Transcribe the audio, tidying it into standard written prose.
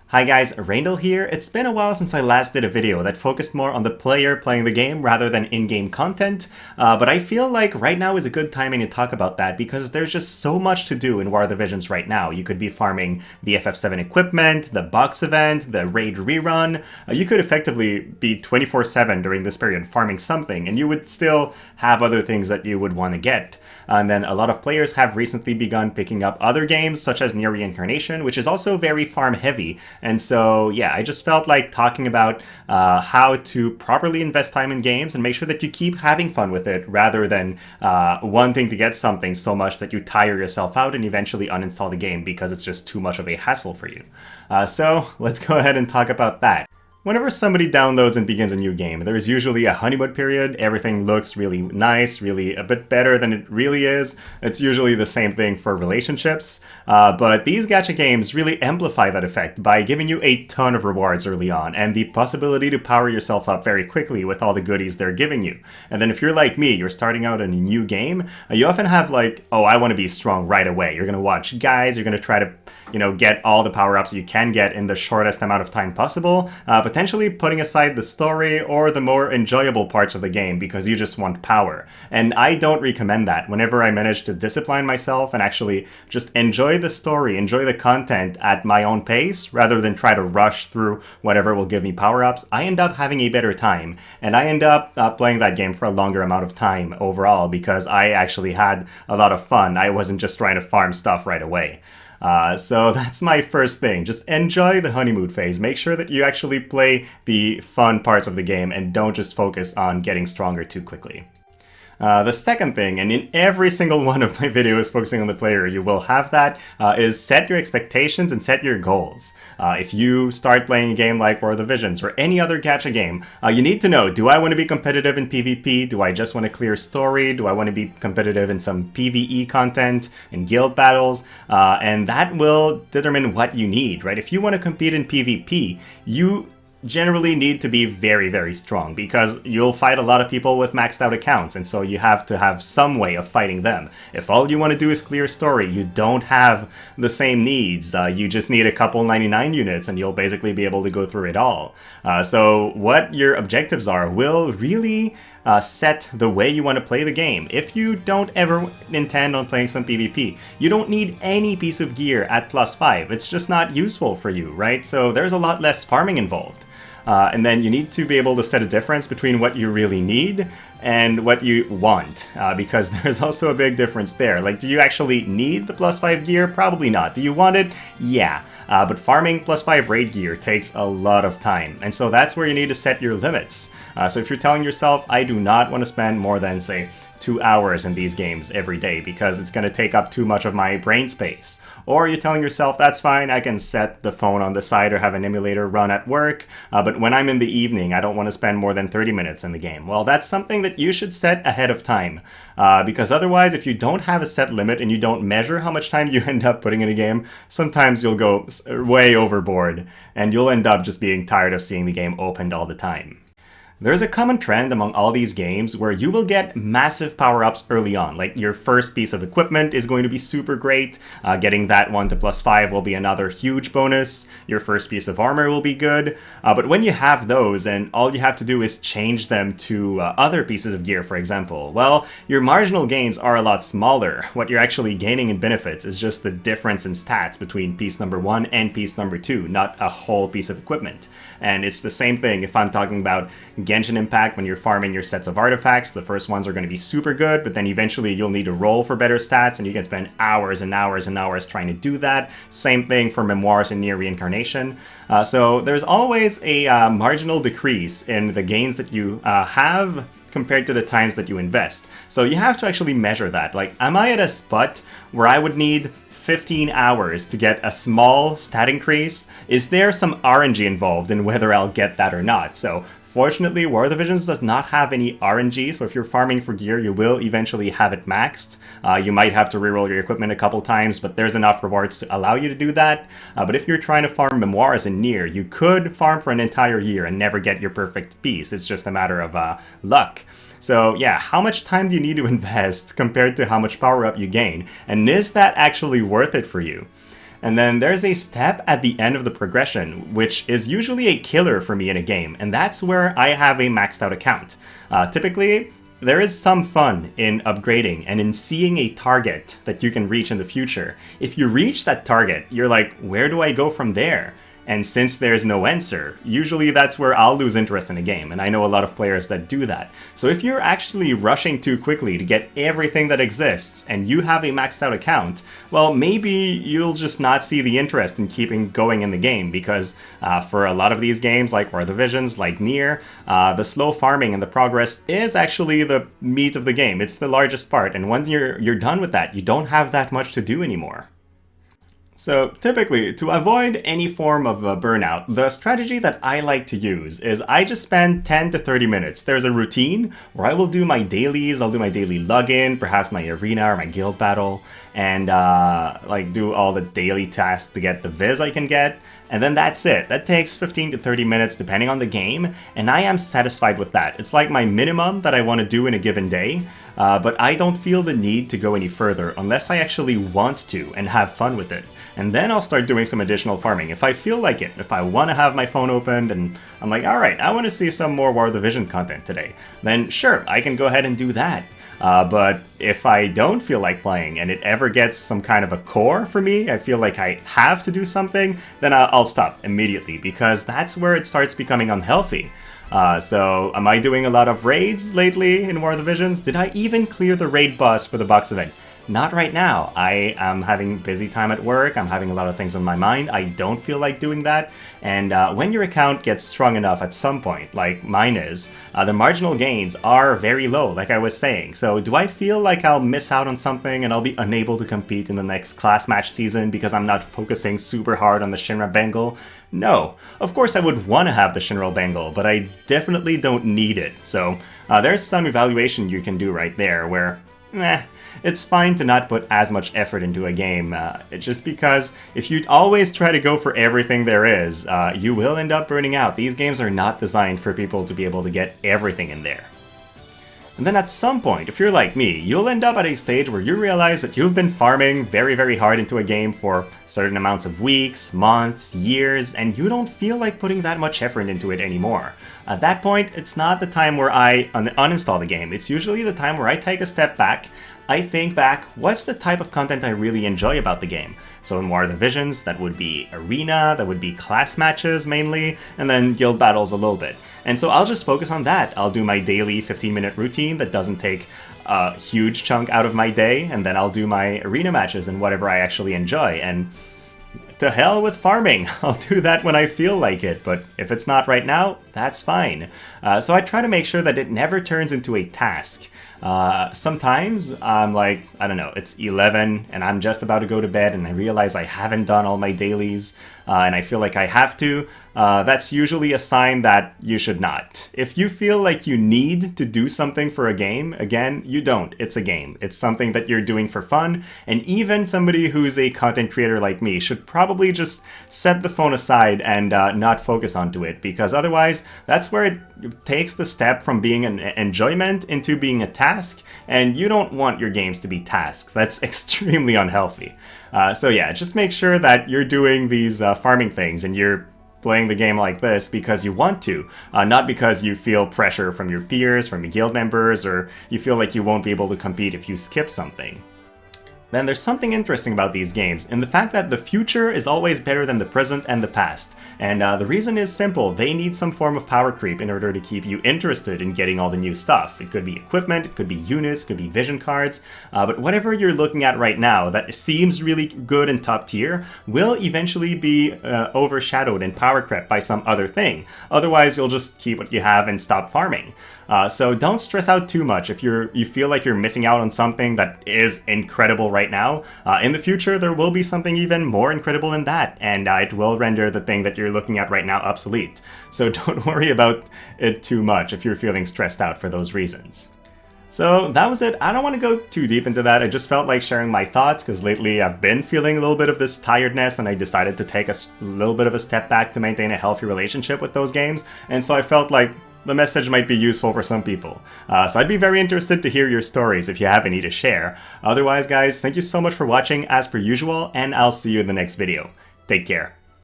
Hi guys, Randall here. It's been a while since I last did a video that focused more on the player playing the game rather than in-game content, but I feel like right now is a good timing to talk about that because there's just so much to do in War of the Visions right now. You could be farming the FF7 equipment, the box event, the raid rerun. You could effectively be 24/7 during this period farming something, and you would still have other things that you would want to get. And then a lot of players have recently begun picking up other games, such as Near Reincarnation, which is also very farm heavy. And so, yeah, I just felt like talking about how to properly invest time in games and make sure that you keep having fun with it rather than wanting to get something so much that you tire yourself out and eventually uninstall the game because it's just too much of a hassle for you. So let's go ahead and talk about that. Whenever somebody downloads and begins a new game, there's usually a honeymoon period. Everything looks really nice, really a bit better than it really is. It's usually the same thing for relationships. But these gacha games really amplify that effect by giving you a ton of rewards early on and the possibility to power yourself up very quickly with all the goodies they're giving you. And then if you're like me, you're starting out in a new game, you often have like, oh, I want to be strong right away. You're going to watch guides, you're going to try to get all the power-ups you can get in the shortest amount of time possible, potentially putting aside the story or the more enjoyable parts of the game because you just want power. And I don't recommend that. Whenever I manage to discipline myself and actually just enjoy the story, enjoy the content at my own pace, rather than try to rush through whatever will give me power-ups, I end up having a better time. And I end up playing that game for a longer amount of time overall because I actually had a lot of fun. I wasn't just trying to farm stuff right away. So that's my first thing. Just enjoy the honeymoon phase. Make sure that you actually play the fun parts of the game and don't just focus on getting stronger too quickly. The second thing, and in every single one of my videos focusing on the player, you will have that, is set your expectations and set your goals. If you start playing a game like War of the Visions or any other gacha game, you need to know, do I want to be competitive in PvP? Do I just want to clear story? Do I want to be competitive in some PvE content, in guild battles? And that will determine what you need, right? If you want to compete in PvP, you generally need to be very, very strong because you'll fight a lot of people with maxed out accounts, and so you have to have some way of fighting them. If all you want to do is clear story, you don't have the same needs. You just need a couple 99 units and you'll basically be able to go through it all. So what your objectives are will really set the way you want to play the game. If you don't ever intend on playing some PvP, you don't need any piece of gear at +5. It's just not useful for you, right? So there's a lot less farming involved. And then you need to be able to set a difference between what you really need and what you want, because there's also a big difference there. Like, do you actually need the +5 gear? Probably not. Do you want it? Yeah. But farming +5 raid gear takes a lot of time, and so that's where you need to set your limits. So if you're telling yourself, I do not want to spend more than, say, 2 hours in these games every day because it's going to take up too much of my brain space. Or you're telling yourself, that's fine, I can set the phone on the side or have an emulator run at work, but when I'm in the evening, I don't want to spend more than 30 minutes in the game. Well, that's something that you should set ahead of time, because otherwise, if you don't have a set limit and you don't measure how much time you end up putting in a game, sometimes you'll go way overboard, and you'll end up just being tired of seeing the game opened all the time. There's a common trend among all these games where you will get massive power-ups early on. Like, your first piece of equipment is going to be super great. Getting that one to +5 will be another huge bonus. Your first piece of armor will be good. But when you have those and all you have to do is change them to other pieces of gear, for example, well, your marginal gains are a lot smaller. What you're actually gaining in benefits is just the difference in stats between piece number 1 and piece number 2, not a whole piece of equipment. And it's the same thing if I'm talking about Genshin Impact. When you're farming your sets of artifacts, the first ones are going to be super good, but then eventually you'll need to roll for better stats, and you can spend hours and hours and hours trying to do that. Same thing for Memoirs and Near Reincarnation. So there's always a marginal decrease in the gains that you have compared to the times that you invest. So you have to actually measure that. Like, am I at a spot where I would need 15 hours to get a small stat increase? Is there some RNG involved in whether I'll get that or not? So fortunately, War of the Visions does not have any RNG, so if you're farming for gear, you will eventually have it maxed. You might have to reroll your equipment a couple times, but there's enough rewards to allow you to do that. But if you're trying to farm Memoirs and Near, you could farm for an entire year and never get your perfect piece. It's just a matter of luck. So yeah, how much time do you need to invest compared to how much power up you gain? And is that actually worth it for you? And then there's a step at the end of the progression, which is usually a killer for me in a game, and that's where I have a maxed out account. Typically, there is some fun in upgrading and in seeing a target that you can reach in the future. If you reach that target, you're like, where do I go from there? And since there's no answer, usually that's where I'll lose interest in a game, and I know a lot of players that do that. So if you're actually rushing too quickly to get everything that exists, and you have a maxed out account, well, maybe you'll just not see the interest in keeping going in the game, because for a lot of these games, like War of the Visions, like Nier, the slow farming and the progress is actually the meat of the game. It's the largest part, and once you're done with that, you don't have that much to do anymore. So typically, to avoid any form of burnout, the strategy that I like to use is I just spend 10 to 30 minutes. There's a routine where I will do my dailies, I'll do my daily login, perhaps my arena or my guild battle, and like do all the daily tasks to get the viz I can get. And then that's it. That takes 15 to 30 minutes depending on the game, and I am satisfied with that. It's like my minimum that I want to do in a given day, but I don't feel the need to go any further unless I actually want to and have fun with it. And then I'll start doing some additional farming if I feel like it. If I want to have my phone opened and I'm like, alright, I want to see some more War of the Vision content today, then sure, I can go ahead and do that. But if I don't feel like playing and it ever gets some kind of a core for me, I feel like I have to do something, then I'll stop immediately, because that's where it starts becoming unhealthy. So am I doing a lot of raids lately in War of the Visions? Did I even clear the raid boss for the box event? Not right now. I am having busy time at work, I'm having a lot of things on my mind, I don't feel like doing that, and when your account gets strong enough at some point, like mine is, the marginal gains are very low, like I was saying. So do I feel like I'll miss out on something and I'll be unable to compete in the next class match season because I'm not focusing super hard on the Shinra Bengal? No. Of course I would want to have the Shinra Bengal, but I definitely don't need it. So there's some evaluation you can do right there where, it's fine to not put as much effort into a game, just because if you always try to go for everything there is, you will end up burning out. These games are not designed for people to be able to get everything in there. And then at some point, if you're like me, you'll end up at a stage where you realize that you've been farming very, very hard into a game for certain amounts of weeks, months, years, and you don't feel like putting that much effort into it anymore. At that point, it's not the time where I uninstall the game. It's usually the time where I take a step back, I think back, what's the type of content I really enjoy about the game? So in War of the Visions, that would be arena, that would be class matches mainly, and then guild battles a little bit. And so I'll just focus on that. I'll do my daily 15-minute routine that doesn't take a huge chunk out of my day, and then I'll do my arena matches and whatever I actually enjoy. And to hell with farming. I'll do that when I feel like it, but if it's not right now, that's fine. So I try to make sure that it never turns into a task. Sometimes I'm like, I don't know, it's 11 and I'm just about to go to bed and I realize I haven't done all my dailies and I feel like I have to. That's usually a sign that you should not. If you feel like you need to do something for a game, again, you don't. It's a game. It's something that you're doing for fun, and even somebody who's a content creator like me should probably just set the phone aside and not focus onto it, because otherwise that's where it takes the step from being an enjoyment into being a task, and you don't want your games to be tasks. That's extremely unhealthy. So yeah, just make sure that you're doing these farming things and you're playing the game like this because you want to, not because you feel pressure from your peers, from your guild members, or you feel like you won't be able to compete if you skip something. Then there's something interesting about these games, in the fact that the future is always better than the present and the past. And the reason is simple: they need some form of power creep in order to keep you interested in getting all the new stuff. It could be equipment, it could be units, it could be vision cards, but whatever you're looking at right now that seems really good and top tier will eventually be overshadowed and power crept by some other thing. Otherwise, you'll just keep what you have and stop farming. So don't stress out too much if you feel like you're missing out on something that is incredible right now. In the future, there will be something even more incredible than that, and it will render the thing that you're looking at right now obsolete. So don't worry about it too much if you're feeling stressed out for those reasons. So that was it. I don't want to go too deep into that. I just felt like sharing my thoughts because lately I've been feeling a little bit of this tiredness, and I decided to take a little bit of a step back to maintain a healthy relationship with those games. And so I felt like the message might be useful for some people. So I'd be very interested to hear your stories if you have any to share. Otherwise, guys, thank you so much for watching as per usual, and I'll see you in the next video. Take care.